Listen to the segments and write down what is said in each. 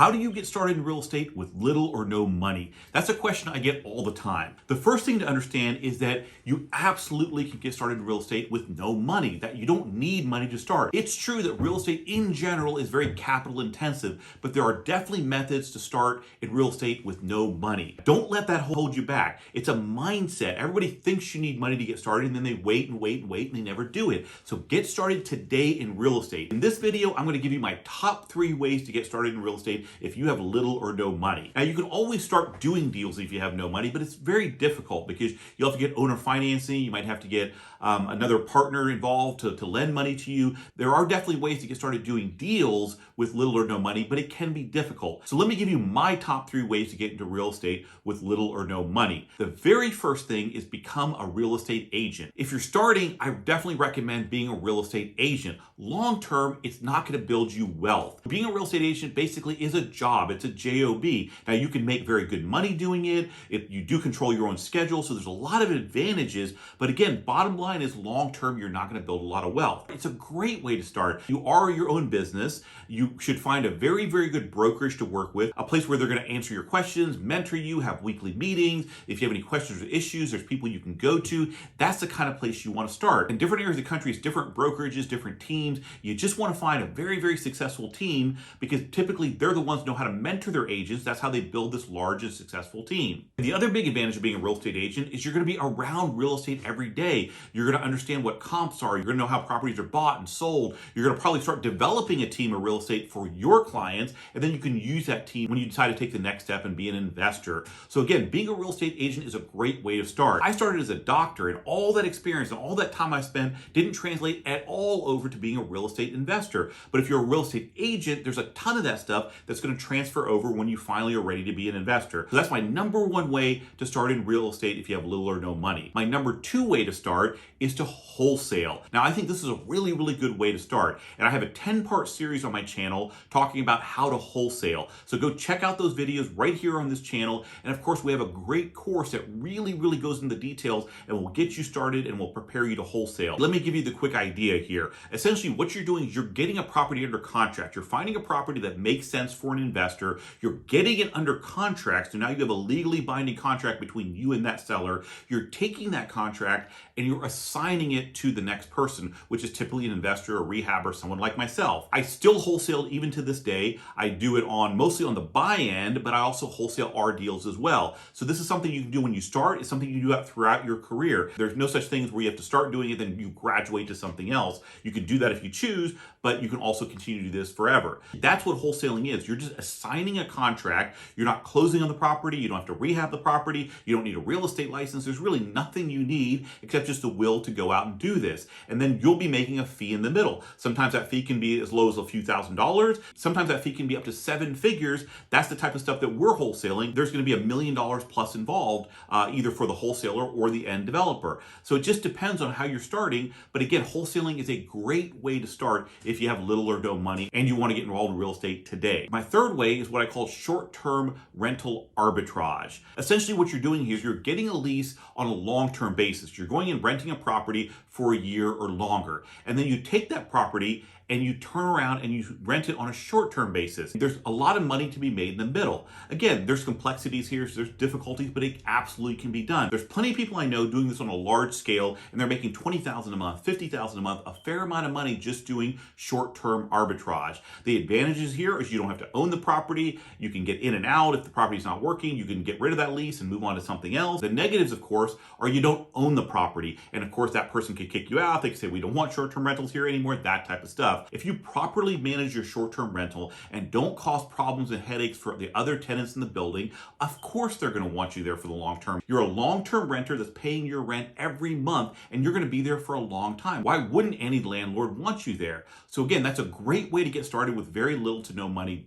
How do you get started in real estate with little or no money? That's a question I get all the time. The first thing to understand is that you absolutely can get started in real estate with no money, that you don't need money to start. It's true that real estate in general is very capital intensive, but there are definitely methods to start in real estate with no money. Don't let that hold you back. It's a mindset. Everybody thinks you need money to get started, and then they wait and wait and wait and they never do it. So get started today in real estate. In this video, I'm going to give you my top 3 ways to get started in real estate if you have little or no money. Now, you can always start doing deals if you have no money, but it's very difficult because you'll have to get owner financing. You might have to get another partner involved to lend money to you. There are definitely ways to get started doing deals with little or no money, but it can be difficult. So let me give you my top 3 ways to get into real estate with little or no money. The very first thing is become a real estate agent. If you're starting, I definitely recommend being a real estate agent. Long term, it's not going to build you wealth. Being a real estate agent basically is a job. It's a job. Now, you can make very good money doing it. You do control your own schedule, so there's a lot of advantages. But again, bottom line is long term, you're not going to build a lot of wealth. It's a great way to start. You are your own business. You should find a very, very good brokerage to work with, a place where they're going to answer your questions, mentor you, have weekly meetings. If you have any questions or issues, there's people you can go to. That's the kind of place you want to start. In different areas of the country, it's different brokerages, different teams. You just want to find a very, very successful team because typically they're the ones who know how to mentor their agents. That's how they build this large and successful team. And the other big advantage of being a real estate agent is you're going to be around real estate every day. You're going to understand what comps are. You're going to know how properties are bought and sold. You're going to probably start developing a team of real estate for your clients, and then you can use that team when you decide to take the next step and be an investor. So again, being a real estate agent is a great way to start. I started as a doctor, and all that experience and all that time I spent didn't translate at all over to being a real estate investor. But if you're a real estate agent, there's a ton of that stuff that's going to transfer over when you finally are ready to be an investor. So that's my number 1 way to start in real estate if you have little or no money. My number 2 way to start is to wholesale. Now, I think this is a really, really good way to start. And I have a 10-part series on my channel talking about how to wholesale. So go check out those videos right here on this channel. And of course, we have a great course that really, really goes into the details and will get you started and will prepare you to wholesale. Let me give you the quick idea here. Essentially, what you're doing is you're getting a property under contract. You're finding a property that makes sense for an investor. You're getting it under contract. So now you have a legally binding contract between you and that seller. You're taking that contract and you're assigning it to the next person, which is typically an investor, a rehab, or someone like myself. I still wholesale even to this day. I do it mostly on the buy end, but I also wholesale our deals as well. So this is something you can do when you start. It's something you do throughout your career. There's no such thing as where you have to start doing it, then you graduate to something else. You can do that if you choose, but you can also continue to do this forever. That's what wholesaling is. You're just assigning a contract. You're not closing on the property. You don't have to rehab the property. You don't need a real estate license. There's really nothing you need except just the will to go out and do this. And then you'll be making a fee in the middle. Sometimes that fee can be as low as a few $1,000s. Sometimes that fee can be up to 7 figures. That's the type of stuff that we're wholesaling. There's going to be $1 million plus involved, either for the wholesaler or the end developer. So it just depends on how you're starting. But again, wholesaling is a great way to start if you have little or no money and you want to get involved in real estate today. My 3rd way is what I call short-term rental arbitrage. Essentially, what you're doing here is you're getting a lease on a long-term basis. You're going and renting a property for a year or longer. And then you take that property and you turn around and you rent it on a short-term basis. There's a lot of money to be made in the middle. Again, there's complexities here, so there's difficulties, but it absolutely can be done. There's plenty of people I know doing this on a large scale, and they're making $20,000 a month, $50,000 a month, a fair amount of money just doing short-term arbitrage. The advantages here is you don't have to own the property. You can get in and out. If the property's not working, you can get rid of that lease and move on to something else. The negatives, of course, are you don't own the property. And of course, that person could kick you out. They could say, we don't want short-term rentals here anymore, that type of stuff. If you properly manage your short-term rental and don't cause problems and headaches for the other tenants in the building, of course they're going to want you there for the long term. You're a long-term renter that's paying your rent every month, and you're going to be there for a long time. Why wouldn't any landlord want you there? So again, that's a great way to get started with very little to no money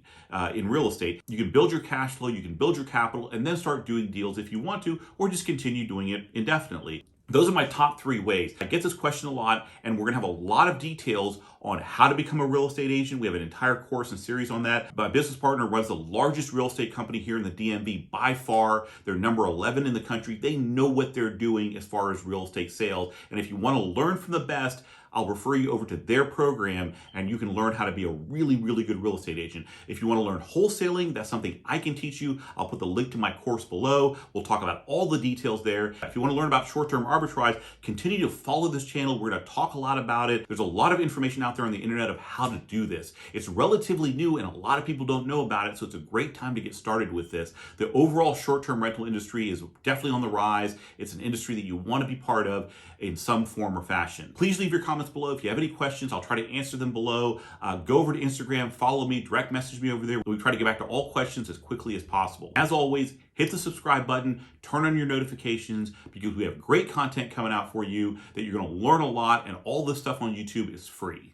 in real estate. You can build your cash flow, you can build your capital, and then start doing deals if you want to, or just continue doing it indefinitely. Those are my top 3 ways. I get this question a lot, and we're going to have a lot of details on how to become a real estate agent. We have an entire course and series on that. My business partner runs the largest real estate company here in the DMV by far. They're number 11 in the country. They know what they're doing as far as real estate sales. And if you want to learn from the best, I'll refer you over to their program and you can learn how to be a really, really good real estate agent. If you want to learn wholesaling, that's something I can teach you. I'll put the link to my course below. We'll talk about all the details there. If you want to learn about short-term arbitrage, continue to follow this channel. We're going to talk a lot about it. There's a lot of information out there on the internet of how to do this. It's relatively new and a lot of people don't know about it, so it's a great time to get started with this. The overall short-term rental industry is definitely on the rise. It's an industry that you want to be part of in some form or fashion. Please leave your comments below. If you have any questions, I'll try to answer them below. Go over to Instagram, follow me, direct message me over there. We try to get back to all questions as quickly as possible. As always, hit the subscribe button, turn on your notifications, because we have great content coming out for you that you're going to learn a lot, and all this stuff on YouTube is free.